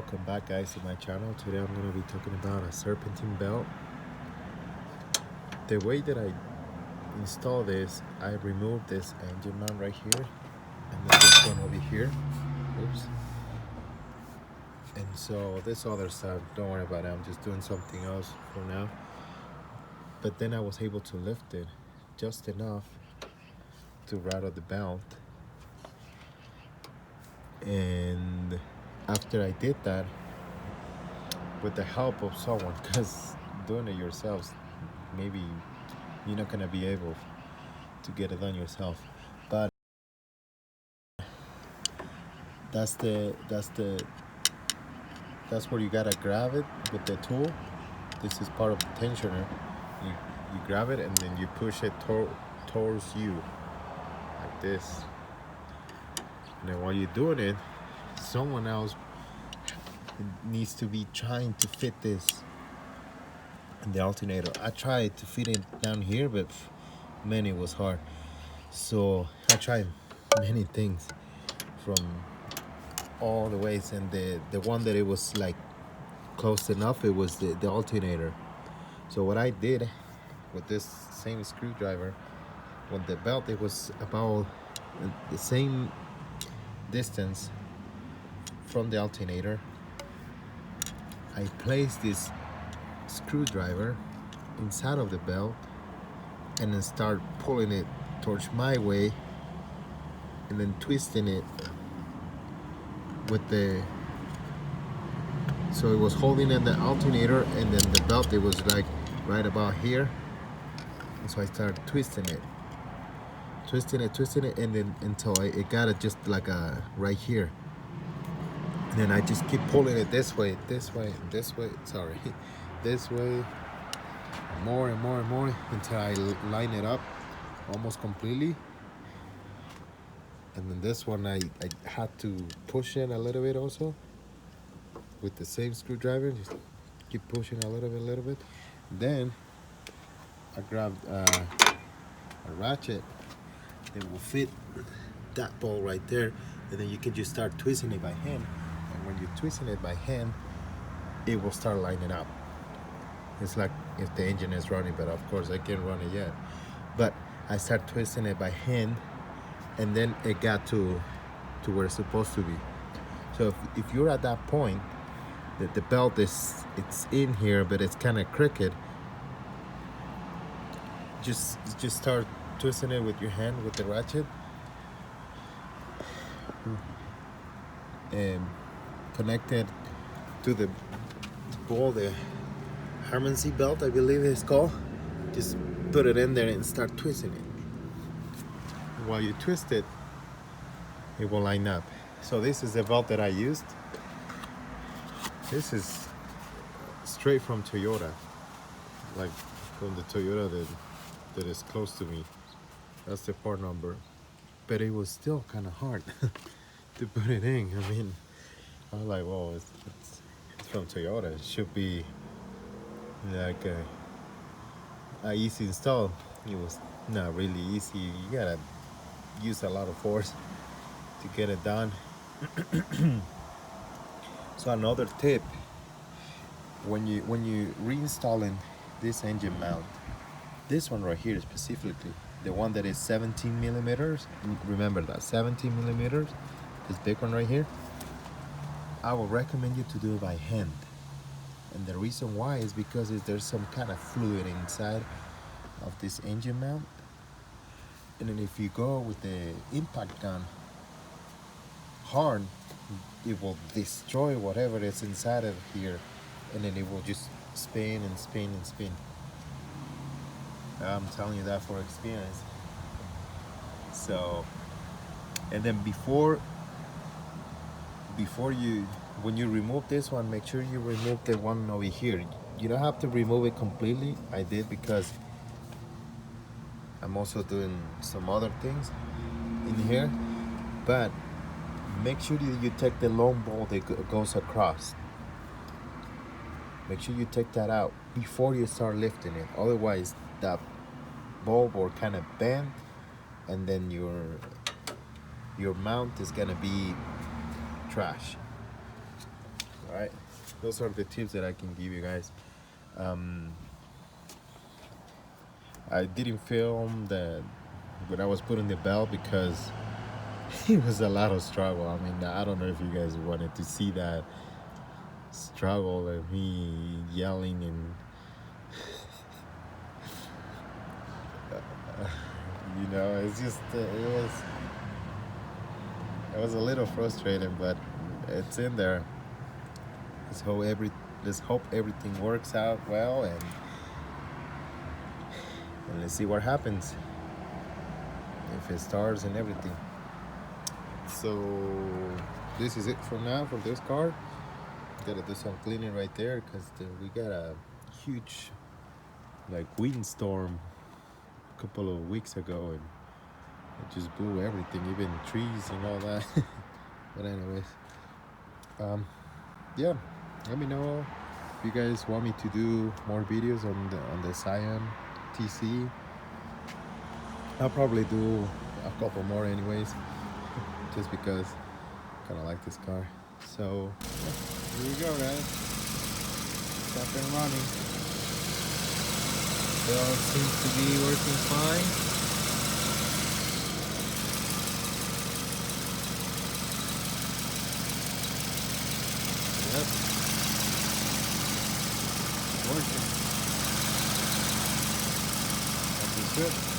Welcome back, guys, to my channel. Today I'm going to be talking about a serpentine belt. The way that I install this, I removed this engine mount right here and then this one over here. Oops. And so this other stuff, don't worry about it, I'm just doing something else for now. But then I was able to lift it just enough to rattle the belt. And after I did that, with the help of someone, because doing it yourself, maybe you're not gonna be able to get it done yourself. But that's where you gotta grab it with the tool. This is part of the tensioner. You grab it and then you push it towards you like this. And then while you're doing it, someone else needs to be trying to fit this in the alternator. I tried to fit it down here, but man, it was hard. So I tried many things from all the ways, and the one that it was like close enough, it was the alternator. So what I did with this same screwdriver, with the belt, it was about the same distance from the alternator. I placed this screwdriver inside of the belt and then start pulling it towards my way and then twisting it with the, so it was holding in the alternator, and then the belt, it was like right about here. And so I started twisting it, and then until it got it just like right here. And then I just keep pulling it this way, sorry, this way, more and more and more until I line it up almost completely. And then this one I had to push in a little bit also with the same screwdriver, just keep pushing a little bit. Then I grabbed a ratchet that will fit that ball right there, and then you can just start twisting it by hand. And when you're twisting it by hand, it will start lining up. It's like if the engine is running, but of course I can't run it yet. But I start twisting it by hand, and then it got to where it's supposed to be. So if you're at that point that the belt it's in here, but it's kind of crooked, just start twisting it with your hand with the ratchet and connect it to the ball, the harmony belt, I believe it's called. Just put it in there and start twisting it. While you twist it, it will line up. So this is the belt that I used. This is straight from Toyota, like from the Toyota that is close to me. That's the part number. But it was still kind of hard to put it in. I mean, I was like, whoa, it's from Toyota. It should be like a easy install. It was not really easy. You gotta use a lot of force to get it done. So another tip, when you reinstalling this engine mount, this one right here specifically, the one that is 17 millimeters, remember that 17 millimeters, this big one right here, I will recommend you to do it by hand. And the reason why is because there's some kind of fluid inside of this engine mount. And then if you go with the impact gun hard, it will destroy whatever is inside of here, and then it will just spin and spin and spin. I'm telling you that for experience. So, and then before you, when you remove this one, make sure you remove the one over here. You don't have to remove it completely. I did because I'm also doing some other things in here, but make sure you take the long ball that goes across. Make sure you take that out before you start lifting it. Otherwise, that bulb will kind of bend, and then your mount is gonna be trash. Alright, those are the tips that I can give you guys. I didn't film the when I was putting the belt because it was a lot of struggle. I mean, I don't know if you guys wanted to see that struggle of me yelling and you know, it's just it was a little frustrating, but it's in there. Let's hope everything works out well, and let's see what happens if it starts and everything. So this is it for now for this car. Gotta do some cleaning right there because we got a huge like windstorm a couple of weeks ago, and it just blew everything, even trees and all that. But anyways, yeah, let me know if you guys want me to do more videos on the Scion TC. I'll probably do a couple more anyways, just because I kind of like this car. So yeah, here we go, guys. It's up and running. It all seems to be working fine. Yep. Working. That is good.